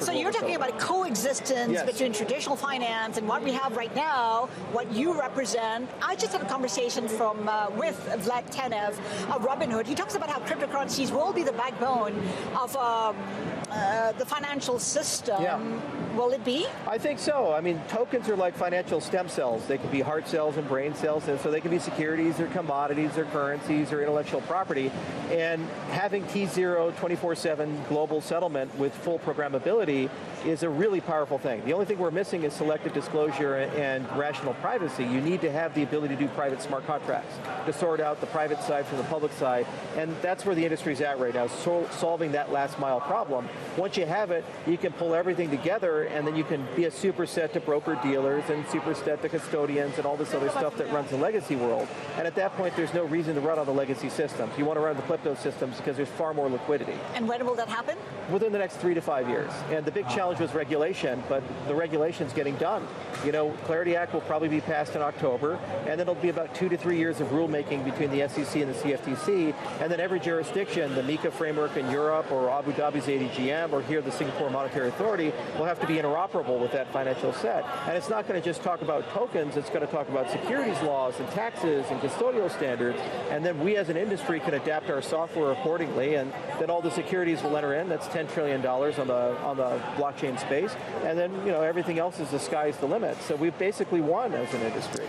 So you're talking about a coexistence between traditional finance and what we have right now, what you represent. I just had a conversation with Vlad Tenev of Robinhood. He talks about how cryptocurrencies will be the backbone of the financial system. Will it be? I think so. I mean, tokens are like financial stem cells. They can be heart cells and brain cells, and so they can be securities or commodities or currencies or intellectual property. And having T0 24/7 global settlement with full programmability is a really powerful thing. The only thing we're missing is selective disclosure and rational privacy. You need to have the ability to do private smart contracts, to sort out the private side from the public side, and that's where the industry's at right now, solving that last mile problem. Once you have it, you can pull everything together, and then you can be a superset to broker-dealers and superset to custodians and all this other stuff that runs the legacy world. And at that point, there's no reason to run on the legacy systems. You want to run the crypto systems because there's far more liquidity. And when will that happen? Within the next 3 to 5 years. And the big challenge was regulation, but the regulation's getting done. You know, Clarity Act will probably be passed in October, and then it'll be about 2 to 3 years of rulemaking between the SEC and the CFTC, and then every jurisdiction, the MiCA framework in Europe, or Abu Dhabi's ADGM, or here the Singapore Monetary Authority, will have to be interoperable with that financial set. And it's not going to just talk about tokens, it's going to talk about securities laws and taxes and custodial standards, and then we as an industry can adapt our software accordingly, and then all the securities will enter in. That's $10 trillion on the blockchain space, and then everything else is the sky's the limit. So we've basically won as an industry.